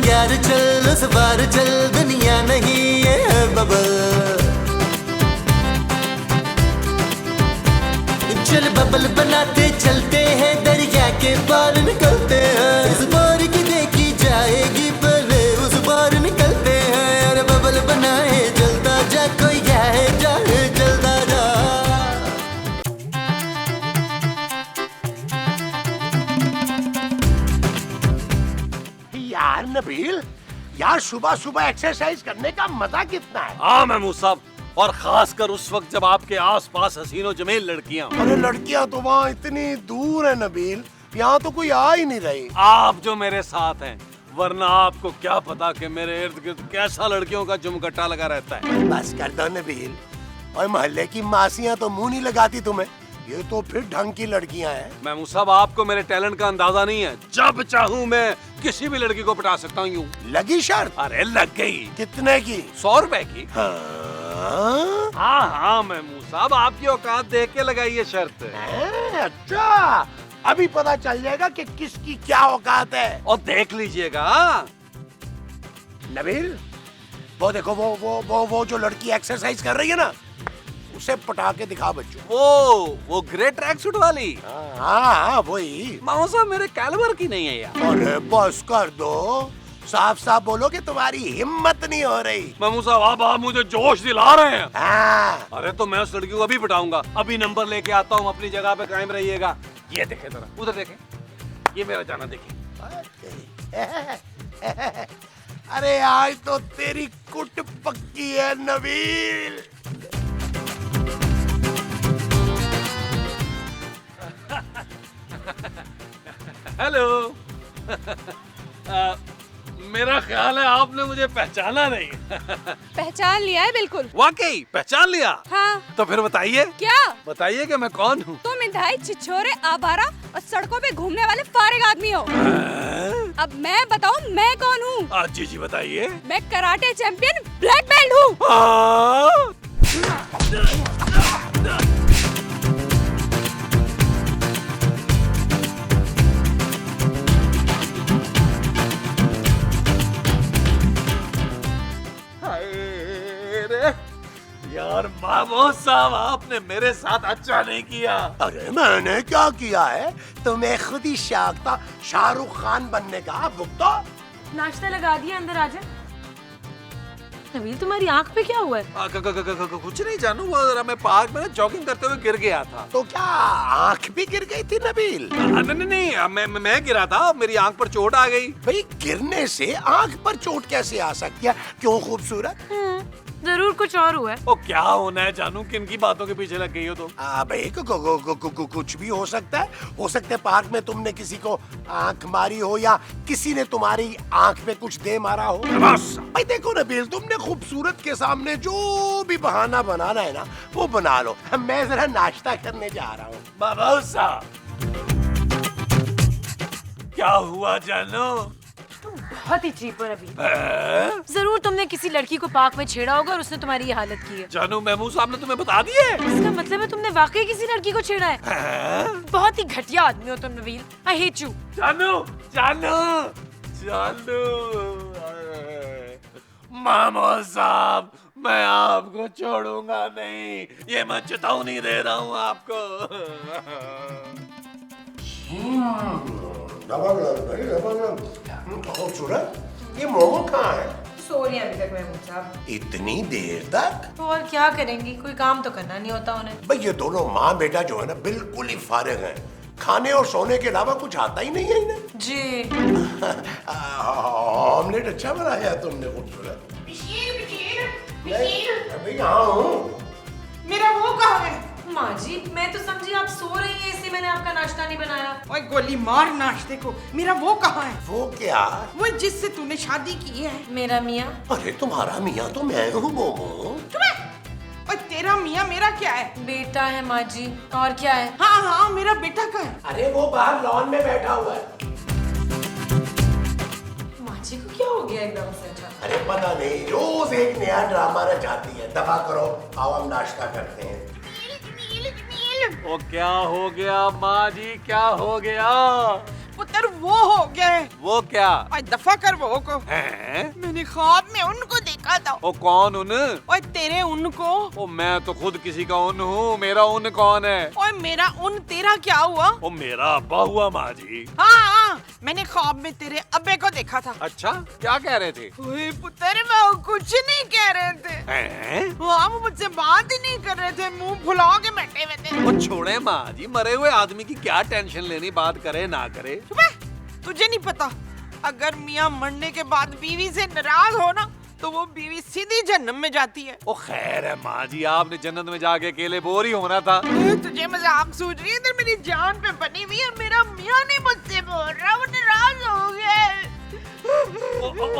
यार चल उस बार चल, दुनिया नहीं ये है बबल। चल बबल बनाते चलते हैं, दरिया के पार निकलते हैं। इस बार की देखी जाएगी पहले उस बार निकलते हैं। अरे बबल बनाए जलता जा, कोई जाए जाए जलता जा। यार नबील, यार सुबह सुबह एक्सरसाइज करने का मजा कितना है। हाँ महमूद साहब, और खासकर उस वक्त जब आपके आसपास हसीनो जमील लड़कियां। अरे लड़कियां तो वहाँ इतनी दूर है नबील, यहाँ तो कोई आ ही नहीं रही। आप जो मेरे साथ हैं, वरना आपको क्या पता कि मेरे इर्द गिर्द कैसा लड़कियों का जुमगट्टा लगा रहता है। बस कर दो नबील, और मोहल्ले की मासियां तो मुंह नहीं लगाती तुम्हें, ये तो फिर ढंग की लड़कियां हैं। महमूद साहब, आपको मेरे टैलेंट का अंदाजा नहीं है। जब चाहूँ मैं किसी भी लड़की को पटा सकता हूँ यूं। लगी शर्त? अरे लग गई। कितने की? 100 रुपए की। हाँ हाँ महमूद साहब, आपकी औकात देख के लगाइए शर्त। अच्छा, अभी पता चल जाएगा कि किसकी क्या औकात है। और देख लीजिएगा। नबील, वो देखो, वो जो लड़की एक्सरसाइज कर रही है ना, उसे पटा के दिखा बच्चों। वो ग्रे ट्रैक सूट वाली। हाँ वही। मामा साहब, मेरे कैलिबर की नहीं है यार। अरे बस कर दो, साफ साफ बोलो कि तुम्हारी हिम्मत नहीं हो रही। मामू साहब, आप मुझे जोश दिला रहे हैं। हाँ। अरे तो मैं उस लड़की को अभी पटाऊंगा। अभी नंबर लेके आता हूँ, अपनी जगह पे कायम रहिएगा। ये देखे जरा, उधर देखे, ये मेरा जाना देखे। अरे आज तो तेरी कुट पक्की है नबील। हेलो। मेरा ख्याल है आपने मुझे पहचाना नहीं। पहचान लिया है बिल्कुल। वाकई पहचान लिया? हाँ। तो फिर बताइए। क्या? बताइए कि मैं कौन हूँ। तुम इंतहाई छिछोरे, आवारा और सड़कों पे घूमने वाले फारिग आदमी हो। अब मैं बताऊँ मैं कौन हूँ? जी जी बताइए। मैं कराटे चैंपियन ब्लैक बेल्ट हूँ। यार मामू साहब, आपने मेरे साथ अच्छा नहीं किया। अरे मैंने क्या किया है? तुम्हें खुद ही शौक था शाहरुख खान बनने का। भुगतो। नाश्ता लगा दिया, अंदर आ जा। नबील, तुम्हारी आंख पे क्या हुआ है? कुछ नहीं जानू, वो जरा मैं पार्क में जॉगिंग करते हुए गिर गया था। तो क्या आंख भी गिर गई थी नबील? नहीं, मैं गिरा था, मेरी आंख पर चोट आ गई। भाई गिरने से आंख पर चोट कैसे आ सकती है? क्यों खूबसूरत? जरूर कुछ और हुआ है। ओ क्या होना है जानू, किन की बातों के पीछे लग गई हो तुम? भाई कुछ भी हो सकता है। हो सकता है पार्क में तुमने किसी को आंख मारी हो, या किसी ने तुम्हारी आंख पे कुछ दे मारा हो। भाई देखो नबील, तुमने खूबसूरत के सामने जो भी बहाना बनाना है ना, वो बना लो। मैं जरा नाश्ता करने जा रहा हूँ। बाबा साहब, क्या हुआ जानू? तुम बहुत ही चीप हो नबील। जरूर तुमने किसी लड़की को पार्क में छेड़ा होगा और उसने तुम्हारी ये हालत की है। जानू, महमूद साहब ने तुम्हें बता दिए? इसका मतलब है तुमने वाकई किसी लड़की को छेड़ा है। बहुत ही घटिया आदमी हो तुम नबील। I hate you. जानू, जानू, जानू। महमूद साहब, मैं आपको छोड़ूंगा नहीं, ये मैं चेतावनी दे रहा हूँ आपको। खूबसूरत, ये मोमो कहाँ है? सो रही है अभी तक महमूद साहब। इतनी देर तक? तो और क्या करेंगी, कोई काम तो करना नहीं होता उन्हें। भाई ये दोनों माँ बेटा जो है ना, बिल्कुल ही फारिग हैं। खाने और सोने के अलावा कुछ आता ही नहीं है इन्हें। जी। ऑमलेट अच्छा बनाया तुमने, खूबसूरत। अभी यहाँ हूँ। मेरा वो कहाँ है? माँ जी, मैं तो समझी आप सो रही हैं, इसलिए मैंने आपका नाश्ता नहीं बनाया। ओए गोली मार नाश्ते को। मेरा वो कहाँ है? वो क्या? वो जिससे तूने शादी की है। मेरा मियाँ। अरे तुम्हारा मियाँ तो मैं हूँ मोमो। और तेरा मियाँ मेरा क्या है? बेटा है माँ जी, और क्या है? हाँ हाँ, मेरा बेटा का है। अरे वो बाहर लॉन में बैठा हुआ है। माँ जी को क्या हो गया एकदम से? अच्छा, अरे पता नहीं, रोज एक नया ड्रामा रचाती है। दबा करो, आओ हम नाश्ता करते हैं। वो क्या हो गया माँ जी, क्या हो गया? पुत्र वो हो गए। वो क्या ओए दफा कर वो को। है? मैंने ख्वाब में उनको देखा था। ओ कौन उन? ओए तेरे उनको। ओ मैं तो खुद किसी का उन हूँ, मेरा उन कौन है? ओए मेरा उन तेरा क्या हुआ? ओ मेरा अब्बा हुआ माँ जी। हाँ, मैंने ख्वाब में तेरे अब्बे को देखा था। अच्छा, क्या कह रहे थे? ओए पुत्र वो कुछ नहीं कह रहे थे। हैं? हाँ, वो मुझसे बात ही नहीं कर रहे थे, मुंह फुला के बैठे हुए थे। ओ छोड़े माँ जी, मरे हुए आदमी की क्या टेंशन लेनी, बात करे ना करे। तुझे नहीं पता, अगर मियाँ मरने के बाद बीवी से नाराज हो ना तो वो बीवी सीधी जन्नत में जाती है। ओ खैर है माँ जी, आपने जन्नत में जाके अकेले बोर ही होना था। तुझे मजाक सूझ रही है? इधर मेरी जान पे बनी हुई है, मेरा मियाँ नहीं मुझसे बोल रहा, वो नाराज हो गए।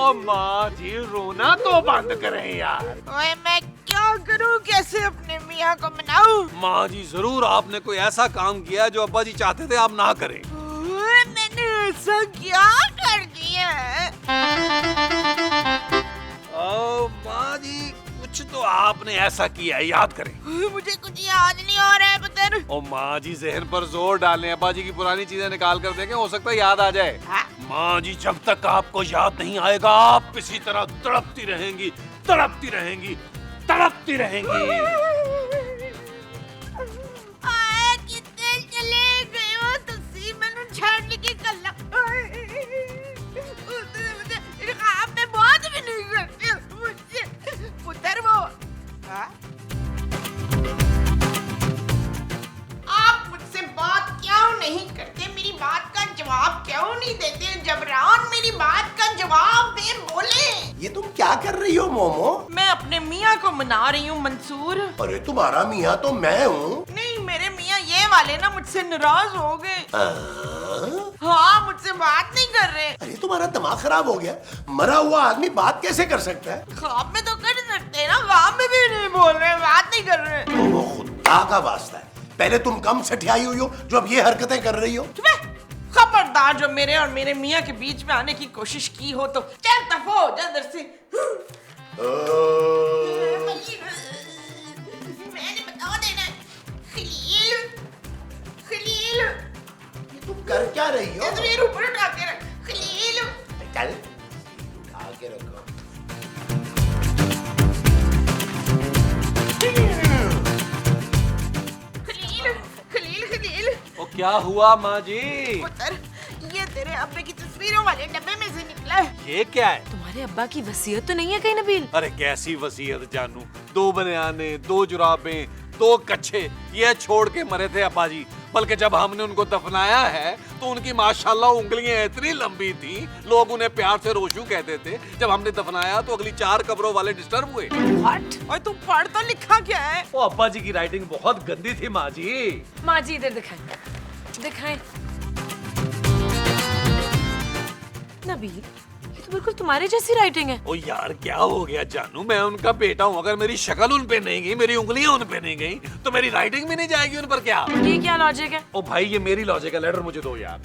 ओ माँ जी, रोना तो बंद करें यार। ओए मैं क्या करूँ, कैसे अपने मियाँ को मनाऊं? माँ जी, जरूर आपने कोई ऐसा काम किया जो अब्बा जी चाहते थे आप ना करें। ओए, मैंने ऐसा क्या कर दिया है? ओ माँ जी, कुछ तो आपने ऐसा किया है, याद करें। मुझे कुछ याद नहीं हो रहा है पुत्र। ओ माँ जी, जहन पर जोर डालें, अब्बा जी की पुरानी चीजें निकाल कर देखें, हो सकता है याद आ जाए। हाँ? माँ जी, जब तक आपको याद नहीं आएगा आप इसी तरह तड़पती रहेंगी, तड़पती रहेंगी, तड़पती रहेंगी। आए कितने चले गए हो तुसी मैनू छाड़ने की गल्ला। ख्वाब में बात भी नहीं करते मुझसे पुत्र वो। हाँ? आप मुझसे बात क्यों नहीं करते, मेरी बात का जवाब क्यों नहीं देते? जबरान मेरी बात का जवाब दे, बोले। ये तुम क्या कर रही हो मोमो? मैं अपने मियाँ को मना रही हूँ मंसूर। अरे तुम्हारा मियाँ तो मैं हूँ। नहीं, मेरे मियाँ ये वाले ना मुझसे नाराज हो गए। हाँ, मुझसे बात नहीं कर रहे। अरे तुम्हारा दिमाग खराब हो गया, मरा हुआ आदमी बात कैसे कर सकता है? ख्वाब में तो कर सकते हैं ना, ख्वाब में भी नहीं बोल रहे, बात नहीं कर रहे। वो खुदा का वास्ता है, पहले तुम कम सठियाई हुई हो जो अब ये हरकतें कर रही हो। खबरदार, जो मेरे और मेरे मियाँ के बीच में आने की कोशिश की हो तो चल दफा हो जा इधर से। मैंने बता देना। खलील, खलील, ये तुम कर क्या रही हो? तस्वीर ऊपर उठा के रख। खलील, चल उठा के रखो। खलील, खलील, खलील। ओ क्या हुआ माँ जी? पुत्र, ये तेरे अब्बे की तस्वीरों वाले डब्बे में से निकला है। ये क्या है? तुम्हारे अब्बा की वसीयत तो नहीं है कहीं नबील? अरे कैसी वसीयत जानू, 2 बनियाने, 2 जुराबें, 2 कच्छे, ये छोड़ के मरे थे अब्बा जी। बल्कि जब हमने उनको दफनाया है तो उनकी माशाल्लाह उंगलियां इतनी लंबी थी, लोग उन्हें प्यार से रोशू कहते थे। जब हमने दफनाया तो अगली 4 कब्रों वाले डिस्टर्ब हुए। व्हाट? और तू पढ़ तो लिखा क्या है? ओ अब्बा जी की राइटिंग बहुत गंदी थी माँ जी। माँ जी इधर दिखाएं, दिखाएं। नबील, ये तो बिल्कुल तुम्हारे जैसी राइटिंग है। ओ यार क्या हो गया जानू, मैं उनका बेटा हूँ, अगर मेरी शक्ल उन पे नहीं गई, मेरी उंगलियां उन पे नहीं गई तो मेरी राइटिंग भी नहीं जाएगी उन पर क्या? ये क्या लॉजिक है? ओ भाई ये मेरी लॉजिक है, लेटर मुझे दो यार।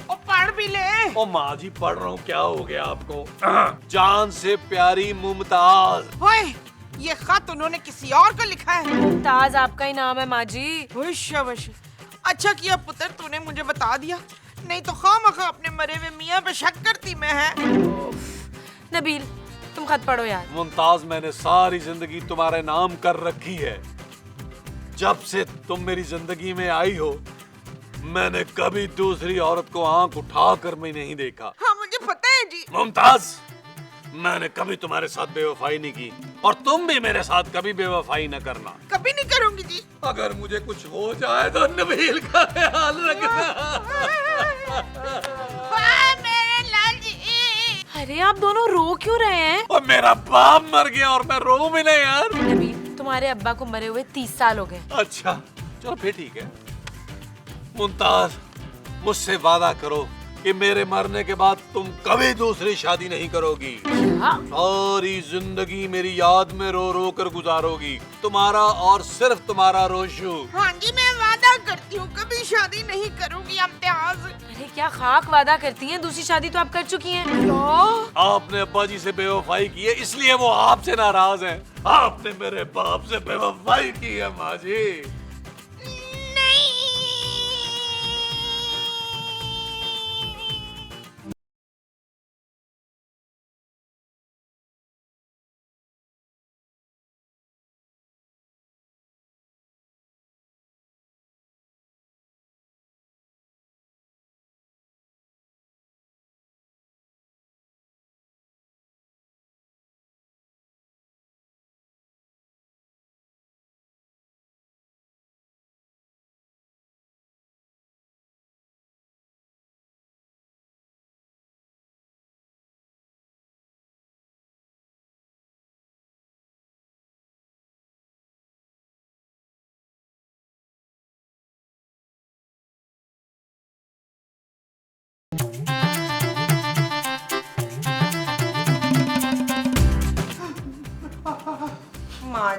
ओ पढ़ भी ले। ओ माँ जी पढ़ रहा हूँ, क्या हो गया आपको? जान से प्यारी मुमताज। ओए, ये खत उन्होंने किसी और को लिखा है। मुमताज आपका ही नाम है माँ जी। ओए शाबाश, अच्छा किया पुत्र तूने मुझे बता दिया, नहीं तो खामखा अपने मरे हुए मियाँ पे शक करती मैं है। नबील, तुम खत पढ़ो यार। मुमताज, मैंने सारी जिंदगी तुम्हारे नाम कर रखी है। जब से तुम मेरी जिंदगी में आई हो मैंने कभी दूसरी औरत को आंख उठाकर मैं नहीं देखा। हाँ मुझे पता है जी। मुमताज, मैंने कभी तुम्हारे साथ बेवफाई नहीं की और तुम भी मेरे साथ कभी बेवफाई न करना। कभी नहीं करूंगी जी। अगर मुझे कुछ हो जाए तो नबील का ख्याल रखना। मेरे लाल जी। अरे आप दोनों रो क्यों रहे हैं? और मेरा बाप मर गया और मैं रो भी नहीं यार। नबील, तुम्हारे अब्बा को मरे हुए 30 साल हो गए। अच्छा चलो फिर ठीक है। मुमताज, मुझसे वादा करो कि मेरे मरने के बाद तुम कभी दूसरी शादी नहीं करोगी। क्या? सारी जिंदगी मेरी याद में रो रो कर गुजारोगी, तुम्हारा और सिर्फ तुम्हारा रोशू। हाँ जी, मैं वादा करती हूँ कभी शादी नहीं करूंगी इम्तियाज। अरे क्या खाक वादा करती हैं, दूसरी शादी तो आप कर चुकी हैं। आपने अब्बा जी से बेवफाई की है इसलिए वो आपसे नाराज हैं। आपने मेरे बाप से बेवफाई की है माँ जी।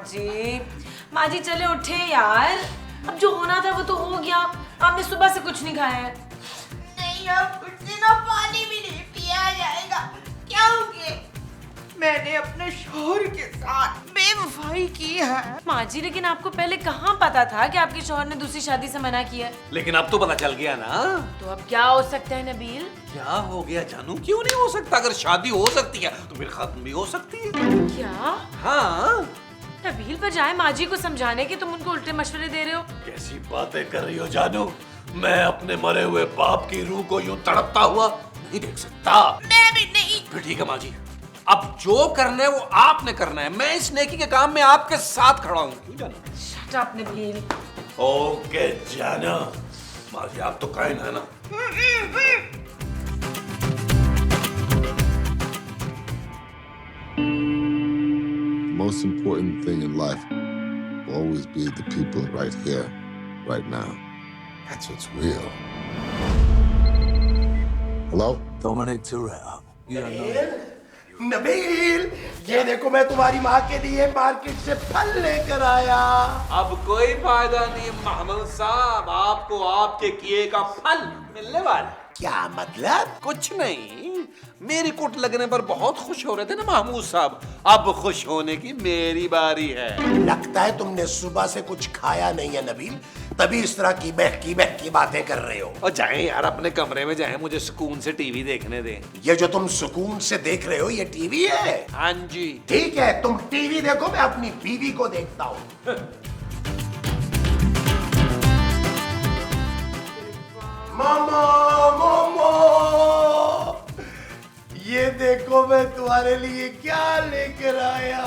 जी, माँ जी चले उठे यार। अब जो होना था वो तो हो गया। आपने सुबह से कुछ नहीं खाया है। नहीं, अब कुछ दिनों पानी भी नहीं पिया जाएगा क्योंकि मैंने अपने शौहर के साथ बेवफाई की है। माँ जी, लेकिन आपको पहले कहाँ पता था कि आपके शौहर ने दूसरी शादी से मना किया है? लेकिन अब तो पता चल गया ना। तो अब क्या हो सकता है नबील? क्या हो गया जानू? क्यों नहीं हो सकता? अगर शादी हो सकती है तो फिर खत्म भी हो सकती है। क्या? हाँ। नबील, पर जाए माँ जी को समझाने के तुम उनको उल्टे मशवरे दे रहे हो। कैसी बातें कर रही हो जानू? मैं अपने मरे हुए बाप की रूह को यूं तड़पता हुआ नहीं देख सकता। मैं भी नहीं। फिर ठीक है माँ जी, अब जो करना है वो आपने करना है। मैं इस नेकी के काम में आपके साथ खड़ा हूँ। क्यों जानू? Shut up Nabeel. ओके जानू। माँ जी आप तो कायन है ना। Most important thing in life will always be the people right here, right now. That's what's real. Hello? Dominic Toretto. You don't know. Nabeel, ये देखो मैं तुम्हारी माँ के लिए मार्केट से फल लेकर आया। अब कोई फायदा नहीं महमूद साहब, आपको आपके किए का फल मिलने वाला है। क्या मतलब? कुछ नहीं, मेरी कुट लगने पर बहुत खुश हो रहे थे ना महमूद साहब। अब खुश होने की मेरी बारी है। लगता है तुमने सुबह से कुछ खाया नहीं है नबील, तभी इस तरह की बहकी बातें कर रहे हो। और जाएं यार अपने कमरे में जाएं, मुझे सुकून से टीवी देखने दें। ये जो तुम सुकून से देख रहे हो ये टीवी है? हाँ जी। ठीक है, तुम टीवी देखो, मैं अपनी बीवी को देखता हूँ। मामा, मामा, ये देखो मैं तुम्हारे लिए क्या लेकर आया।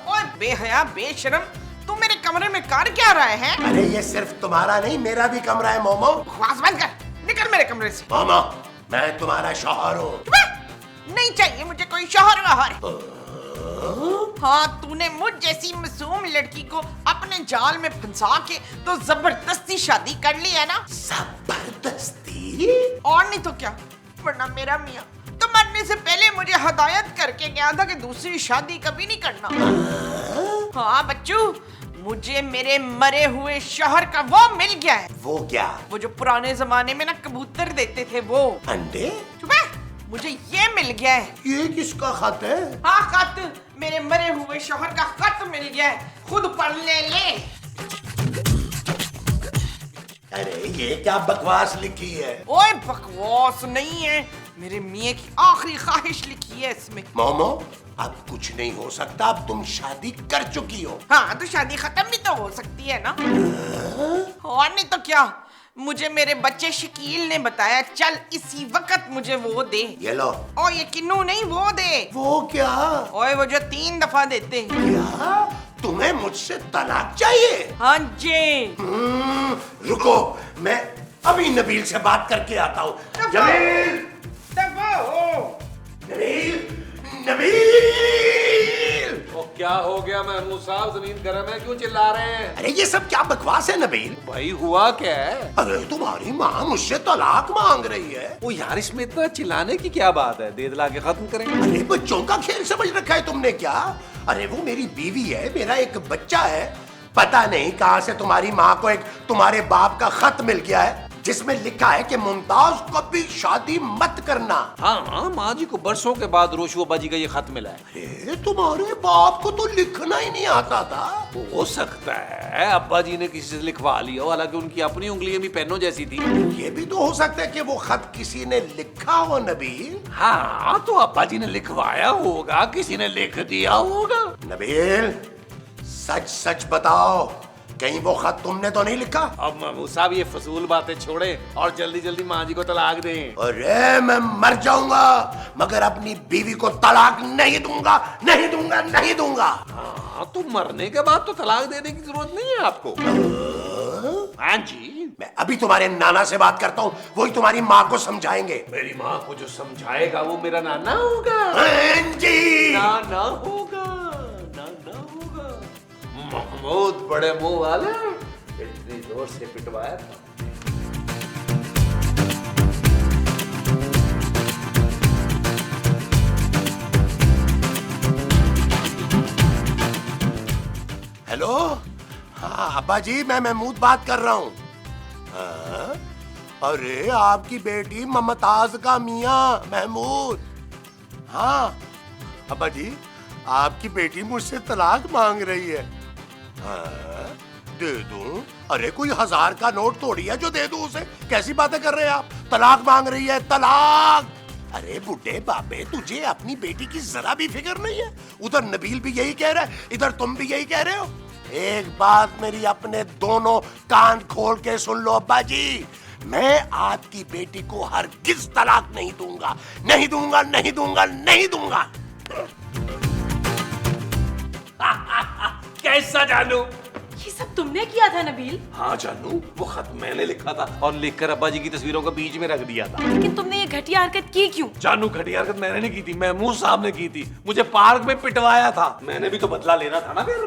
ओए बेहया बेशरम, तू मेरे कमरे में कर क्या रहा है? अरे ये सिर्फ तुम्हारा नहीं, मेरा भी कमरा है मोमो। बकवास बंद कर, निकल मेरे कमरे से। मामा, मैं तुम्हारा शौहर हूँ। नहीं चाहिए मुझे कोई शौहर वहर। हाँ, तूने मुझ जैसी मासूम लड़की को अपने जाल में फंसा के तो जबरदस्ती शादी कर ली है ना? जबरदस्ती? और नहीं तो क्या, वरना मेरा मियाँ तो मरने से पहले मुझे हदायत करके गया था कि दूसरी शादी कभी नहीं करना। हाँ बच्चू, मुझे मेरे मरे हुए शौहर का वो मिल गया है। वो क्या? वो जो पुराने जमाने में ना कबूतर देते थे वो। अंडे? चुप है, मुझे ये मिल गया है। ये किसका खत है? हाँ खत, मेरे मरे हुए शौहर का खत मिल गया है, खुद पढ़ ले। अरे ये क्या बकवास लिखी है? ओए बकवास नहीं है, मेरे मियाँ की आखिरी ख्वाहिश लिखी है इसमें। मोमो, अब कुछ नहीं हो सकता, अब तुम शादी कर चुकी हो। हाँ तो शादी खत्म भी तो हो सकती है ना? और नहीं तो क्या, मुझे मेरे बच्चे शकील ने बताया, चल इसी वक्त मुझे वो दे। ये लो। और ये किन्नू नहीं, वो दे। वो क्या? ओए वो जो 3 दफा देते हैं। क्या? तुम्हें मुझसे तलाक चाहिए? हाँ जी। रुको, मैं अभी नबील से बात करके आता हूँ। जमील! दफा हो। नबील! नबील! तो क्या हो गया महमूद साहब, जमीन गर्म है, क्यों चिल्ला रहे हैं? अरे ये सब क्या बकवास है नबील? भाई हुआ क्या है? अरे तुम्हारी माँ मुझसे तलाक मांग रही है। ओ यार, इसमें इतना चिल्लाने की क्या बात है? दे दिला के खत्म करें। अरे बच्चों का खेल समझ रखा है तुमने क्या? अरे वो मेरी बीवी है, मेरा एक बच्चा है। पता नहीं कहां से तुम्हारी माँ को एक तुम्हारे बाप का खत मिल गया है जिसमें लिखा है कि मुमताज कभी शादी मत करना। हाँ, माँ जी को बरसों के बाद रोशु अब्बा जी का ये खत मिला है। अरे तुम्हारे बाप को तो लिखना ही नहीं आता था। हो सकता है अब्बा जी ने किसी से लिखवा लिया हो, हालांकि उनकी अपनी उंगलियां भी पेनों जैसी थी। ये भी तो हो सकता है कि वो खत किसी ने लिखा हो नबील। हाँ, तो अब्बा जी ने लिखवाया होगा, किसी ने लिख दिया होगा। नबील, सच सच बताओ, कहीं वो खत तुमने तो नहीं लिखा? अब महमूद साहब ये फजूल बातें छोड़ें और जल्दी जल्दी माँ जी को तलाक दें। अरे मैं मर जाऊंगा मगर अपनी बीवी को तलाक नहीं दूंगा, नहीं दूंगा, नहीं दूंगा। हाँ, तो मरने के बाद तो तलाक देने की जरूरत नहीं है आपको। हाँ जी, मैं अभी तुम्हारे नाना से बात करता हूँ, वही तुम्हारी माँ को समझाएंगे। मेरी माँ को जो समझाएगा वो मेरा नाना होगा। हाँ जी। नाना होगा, नाना होगा। महमूद बड़े मुंह वाले, इतनी जोर से पिटवाया था। अब्बा जी मैं महमूद बात कर रहा हूँ। हाँ? अरे आपकी बेटी ममताज का मियाँ महमूद। हाँ अब्बा जी आपकी बेटी मुझसे तलाक मांग रही है। हाँ? दे दूं? अरे कोई 1000 का नोट तोड़ी है जो दे दूं उसे? कैसी बातें कर रहे हैं आप? तलाक मांग रही है, तलाक। अरे बुड्ढे बाबे तुझे अपनी बेटी की जरा भी फिक्र नहीं है? उधर नबील भी यही कह रहा है, इधर तुम भी यही कह रहे हो। एक बात मेरी अपने दोनों कान खोल के सुन लो अब्बा जी, मैं आपकी बेटी को हरगिज तलाक नहीं दूंगा, नहीं दूंगा, नहीं दूंगा, नहीं दूंगा। कैसा जानू? ये सब तुमने किया था नबील? हाँ जानू, वो खत मैंने लिखा था और लिखकर अब्बा जी की तस्वीरों को बीच में रख दिया था। लेकिन तुमने ये घटिया हरकत की क्यों? जानू घटिया हरकत मैंने नहीं की थी, महमूद साहब ने की थी। मुझे पार्क में पिटवाया था, मैंने भी तो बदला लेना था ना फिर।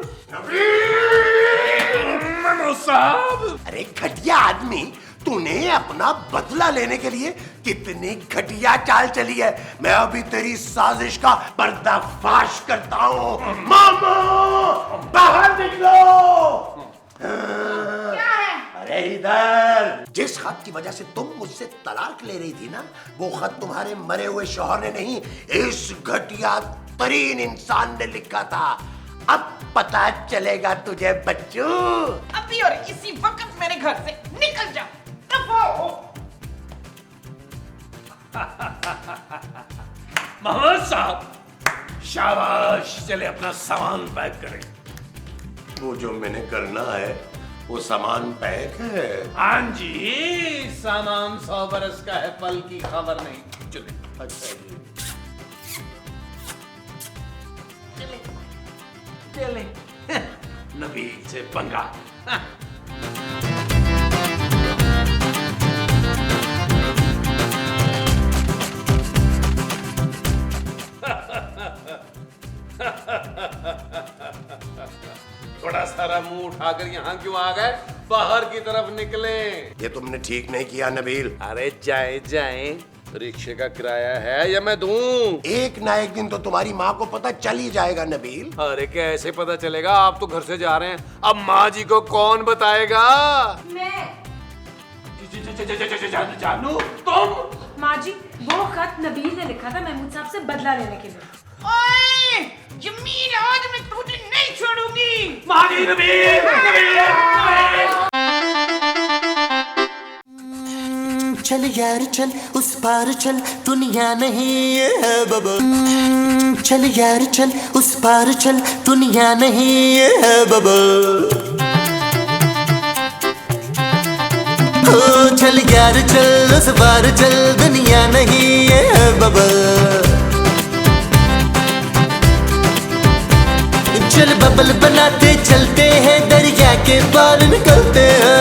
महमूद साहब, अरे घटिया आदमी, तूने अपना बदला लेने के लिए कितनी घटिया चाल चली है। मैं अभी तेरी साजिश का पर्दाफाश करता हूँ। मामा बाहर निकलो। क्या है? अरे इधर। जिस खत की वजह से तुम मुझसे तलाक ले रही थी ना, वो खत तुम्हारे मरे हुए शौहर ने नहीं, इस घटिया तरीन इंसान ने लिखा था। अब पता चलेगा तुझे बच्चू। अभी और इसी वक्त मेरे घर से निकल जाओ। दफा हो। महमूद साहब शाबाश, चले अपना सामान पैक करें। वो जो मैंने करना है वो सामान पैक है। हाँ जी, सामान 100 बरस का है, पल की खबर नहीं। चले। अच्छा जी। चले। नबील से पंगा। थोड़ा सारा मुंह उठाकर यहाँ क्यों आ गए? बाहर की तरफ निकले। ये तुमने ठीक नहीं किया नबील। अरे जाए जाए, रिक्शे का किराया है या मैं दूं? एक ना एक दिन तो तुम्हारी माँ को पता चल ही जाएगा नबील। अरे कैसे पता चलेगा? आप तो घर से जा रहे हैं, अब माँ जी को कौन बताएगा? मैं। जानू तुम? माँ जी, वो खत नबील ने लिखा था महमूद साहब से बदला लेने के लिए। ओए, जमीन आज मैं तुझे नहीं छोड़ूंगी। माँ जी, नबील, चल यार चल उस पार चल, दुनिया नहीं ये है बबा। चल यार चल उस पार चल, दुनिया नहीं ये है बबा। ओ चल यार चल उस पार चल, दुनिया नहीं ये है बबा। चल बबल बनाते चलते हैं, दरिया के पार निकलते हैं।